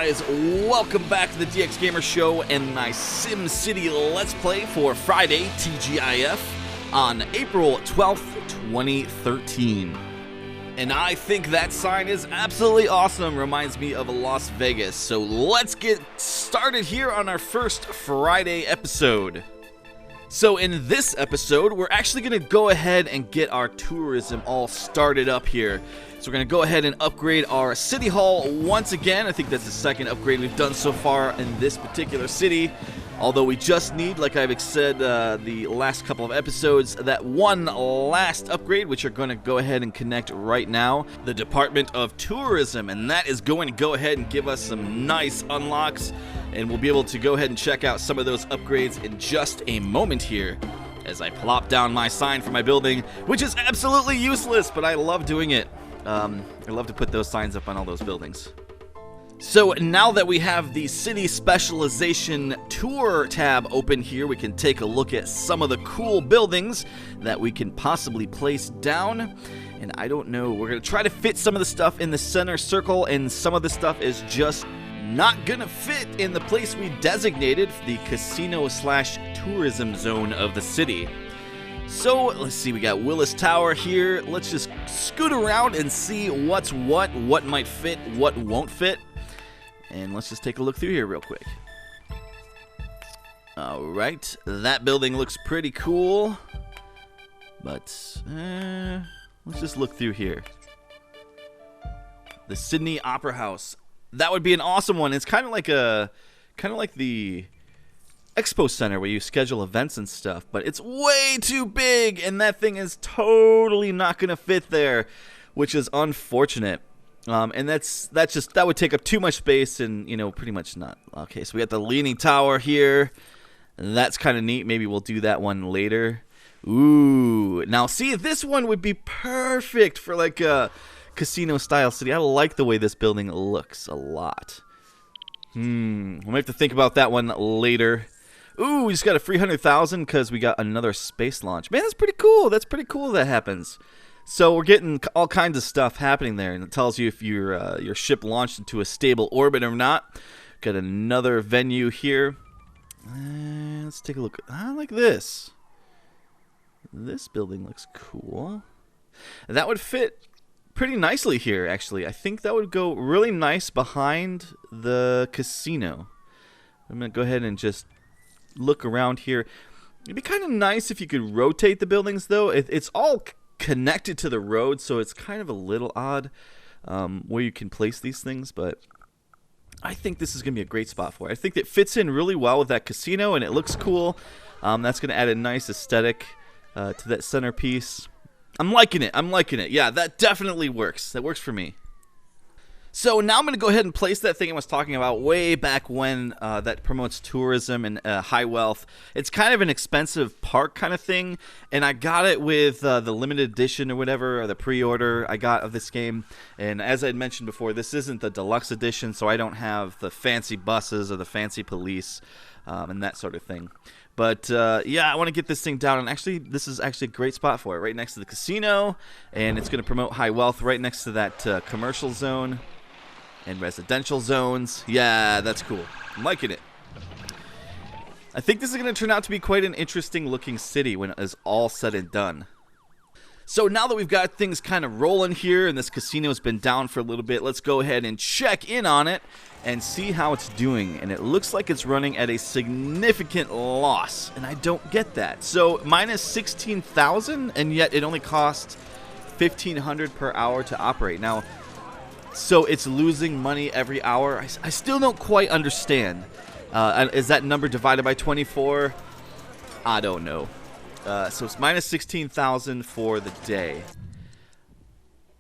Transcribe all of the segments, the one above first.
guys? Welcome back to the DX Gamer Show and my Simcity Let's Play for Friday, TGIF, on April 12th, 2013. And I think that sign is absolutely awesome. Reminds me of Las Vegas. So let's get started here on our first Friday episode. So in this episode, we're actually going to go ahead and get our tourism all started up here. So we're going to go ahead and upgrade our city hall once again. I think that's the second upgrade we've done so far in this particular city. Although we just need, like I've said the last couple of episodes, that one last upgrade, which are going to go ahead and connect right now. The Department of Tourism, and that is going to go ahead and give us some nice unlocks. And we'll be able to go ahead and check out some of those upgrades in just a moment here, as I plop down my sign for my building, which is absolutely useless, but I love doing it. I love to put those signs up on all those buildings. So now that we have the City Specialization Tour tab open here, we can take a look at some of the cool buildings that we can possibly place down. And I don't know, we're going to try to fit some of the stuff in the center circle, and some of the stuff is just not going to fit in the place we designated, the casino/tourism zone of the city. So, let's see, we got Willis Tower here. Let's just scoot around and see what's what might fit, what won't fit. And let's just take a look through here real quick. Alright, that building looks pretty cool. But, let's just look through here. The Sydney Opera House. That would be an awesome one. It's kind of like the Expo Center where you schedule events and stuff, but it's way too big, and that thing is totally not going to fit there, which is unfortunate. And that would take up too much space, and pretty much not. Okay, so we got the Leaning Tower here. That's kind of neat. Maybe we'll do that one later. Ooh, now see, this one would be perfect for like a casino style city. I like the way this building looks a lot. We might have to think about that one later. Ooh, we just got a 300,000 because we got another space launch. Man, that's pretty cool. That's pretty cool that happens. So we're getting all kinds of stuff happening there, and it tells you if your ship launched into a stable orbit or not. Got another venue here. Let's take a look. I like this. This building looks cool. That would fit pretty nicely here, actually. I think that would go really nice behind the casino. I'm going to go ahead and just look around here. It'd be kind of nice if you could rotate the buildings, though. It's all connected to the road, so it's kind of a little odd where you can place these things, but I think this is going to be a great spot for it. I think it fits in really well with that casino, and it looks cool. That's going to add a nice aesthetic to that centerpiece. I'm liking it. I'm liking it. Yeah, that definitely works. That works for me. So now I'm going to go ahead and place that thing I was talking about way back when, that promotes tourism and high wealth. It's kind of an expensive park kind of thing, and I got it with the limited edition or whatever, or the pre-order I got of this game. And as I had mentioned before, this isn't the deluxe edition, so I don't have the fancy buses or the fancy police and that sort of thing. But, yeah, I want to get this thing down, and actually, this is actually a great spot for it, right next to the casino, and it's going to promote high wealth right next to that commercial zone and residential zones. Yeah, that's cool. I'm liking it. I think this is going to turn out to be quite an interesting looking city when it is all said and done. So now that we've got things kind of rolling here and this casino's been down for a little bit, let's go ahead and check in on it and see how it's doing. And it looks like it's running at a significant loss, and I don't get that. So minus 16,000, and yet it only costs 1,500 per hour to operate. Now, so it's losing money every hour. I still don't quite understand. Is that number divided by 24? I don't know. So it's minus 16,000 for the day.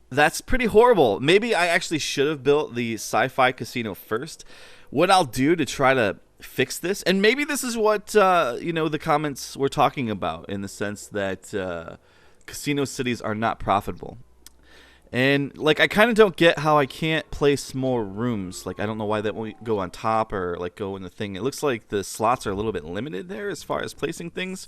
That's pretty horrible. Maybe I actually should have built the sci-fi casino first. What I'll do to try to fix this, and maybe this is what the comments were talking about, in the sense that casino cities are not profitable. And, like, I kind of don't get how I can't place more rooms. Like, I don't know why that won't go on top or, like, go in the thing. It looks like the slots are a little bit limited there as far as placing things.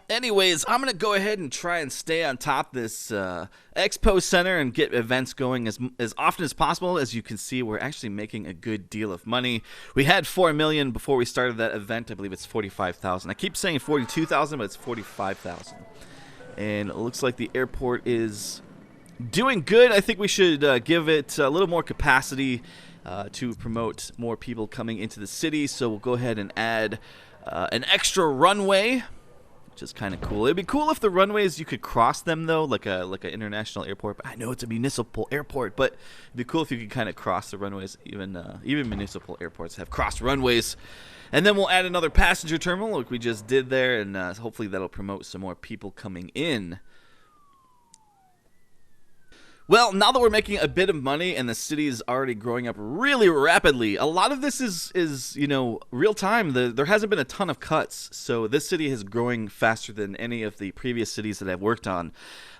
Anyways, I'm going to go ahead and try and stay on top of this expo center and get events going as often as possible. As you can see, we're actually making a good deal of money. We had $4 million before we started that event. I believe it's $45,000. I keep saying $42,000, but it's $45,000. And it looks like the airport is doing good. I think we should give it a little more capacity to promote more people coming into the city. So we'll go ahead and add an extra runway, which is kind of cool. It'd be cool if the runways, you could cross them though, like an international airport. But I know it's a municipal airport, but it'd be cool if you could kind of cross the runways. Even municipal airports have crossed runways. And then we'll add another passenger terminal like we just did there, and hopefully that'll promote some more people coming in. Well, now that we're making a bit of money and the city is already growing up really rapidly, a lot of this is real time. There hasn't been a ton of cuts, so this city is growing faster than any of the previous cities that I've worked on.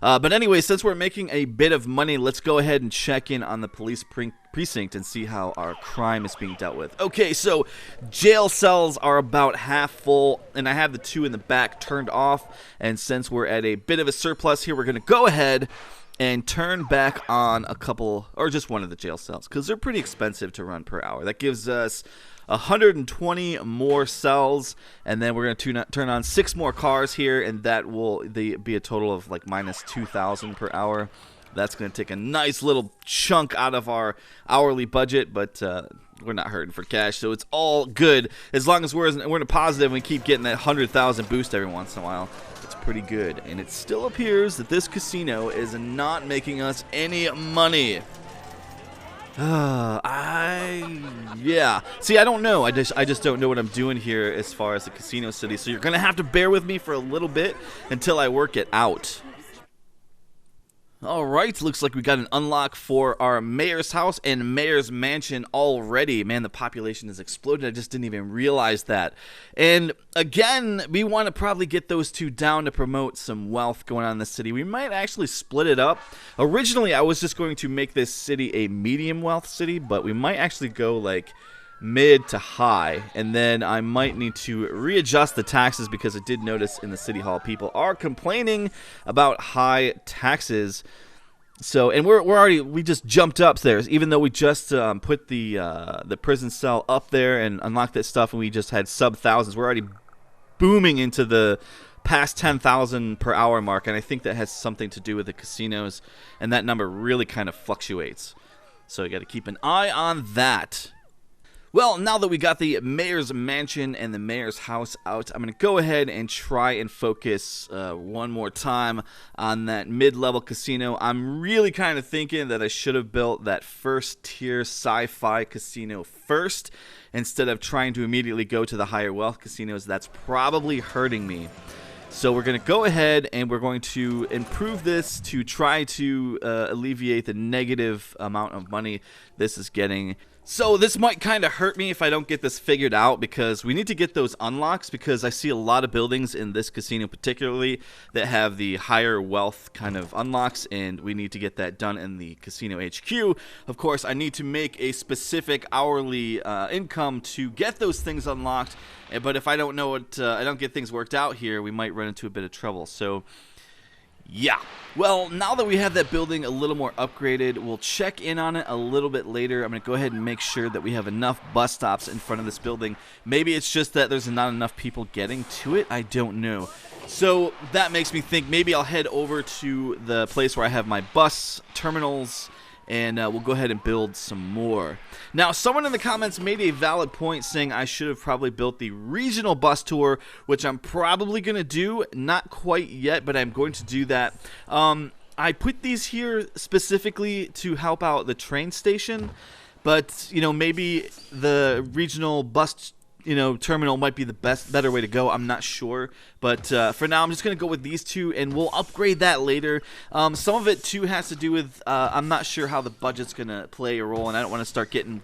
But anyway, since we're making a bit of money, let's go ahead and check in on the police precinct and see how our crime is being dealt with. Okay, so jail cells are about half full, and I have the 2 in the back turned off. And since we're at a bit of a surplus here, we're going to go ahead and turn back on a couple, or just one of the jail cells, because they're pretty expensive to run per hour. That gives us 120 more cells, and then we're going to turn on 6 more cars here, and that will be a total of like minus 2,000 per hour. That's going to take a nice little chunk out of our hourly budget, but we're not hurting for cash, so it's all good. As long as we're in a positive and we keep getting that 100,000 boost every once in a while, it's pretty good. And it still appears that this casino is not making us any money. Yeah. See, I don't know. I just don't know what I'm doing here as far as the casino city, so you're going to have to bear with me for a little bit until I work it out. Alright, looks like we got an unlock for our mayor's house and mayor's mansion already. Man, the population has exploded. I just didn't even realize that. And again, we want to probably get those 2 down to promote some wealth going on in the city. We might actually split it up. Originally, I was just going to make this city a medium wealth city, but we might actually go like mid to high, and then I might need to readjust the taxes, because I did notice in the city hall people are complaining about high taxes. So, and we just jumped upstairs, even though we just put the prison cell up there and unlocked that stuff, and we just had sub thousands. We're already booming into the past 10,000 per hour mark, and I think that has something to do with the casinos, and that number really kind of fluctuates. So you got to keep an eye on that. Well, now that we got the mayor's mansion and the mayor's house out, I'm going to go ahead and try and focus one more time on that mid-level casino. I'm really kind of thinking that I should have built that first-tier sci-fi casino first, instead of trying to immediately go to the higher wealth casinos. That's probably hurting me. So we're going to go ahead and we're going to improve this to try to alleviate the negative amount of money this is getting. So this might kind of hurt me if I don't get this figured out, because we need to get those unlocks, because I see a lot of buildings in this casino particularly that have the higher wealth kind of unlocks, and we need to get that done in the casino HQ. Of course, I need to make a specific hourly income to get those things unlocked, but if I don't know what, I don't get things worked out here, we might run into a bit of trouble. So yeah. Well, now that we have that building a little more upgraded, we'll check in on it a little bit later. I'm going to go ahead and make sure that we have enough bus stops in front of this building. Maybe it's just that there's not enough people getting to it. I don't know. So that makes me think maybe I'll head over to the place where I have my bus terminals, and we'll go ahead and build some more. Now, someone in the comments made a valid point saying I should have probably built the regional bus tour, which I'm probably going to do. Not quite yet, but I'm going to do that. I put these here specifically to help out the train station, but, maybe the regional bus terminal might be the better way to go. I'm not sure, but for now I'm just gonna go with these 2, and we'll upgrade that later. Some of it too has to do with I'm not sure how the budget's gonna play a role, and I don't want to start getting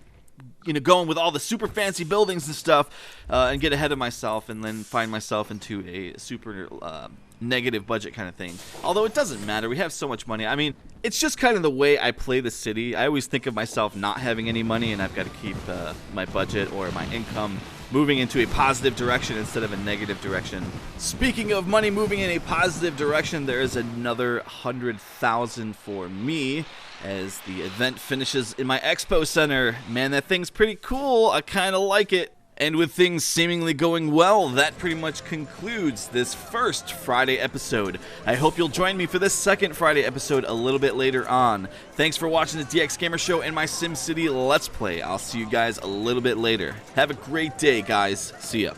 going with all the super fancy buildings and stuff and get ahead of myself, and then find myself into a super negative budget kind of thing. Although it doesn't matter, we have so much money. I mean, it's just kind of the way I play the city. I always think of myself not having any money, and I've got to keep my budget or my income moving into a positive direction instead of a negative direction. Speaking of money moving in a positive direction, there is another 100,000 for me as the event finishes in my expo center. Man, that thing's pretty cool. I kind of like it. And with things seemingly going well, that pretty much concludes this first Friday episode. I hope you'll join me for this second Friday episode a little bit later on. Thanks for watching the DX Gamer Show and my SimCity Let's Play. I'll see you guys a little bit later. Have a great day, guys. See ya.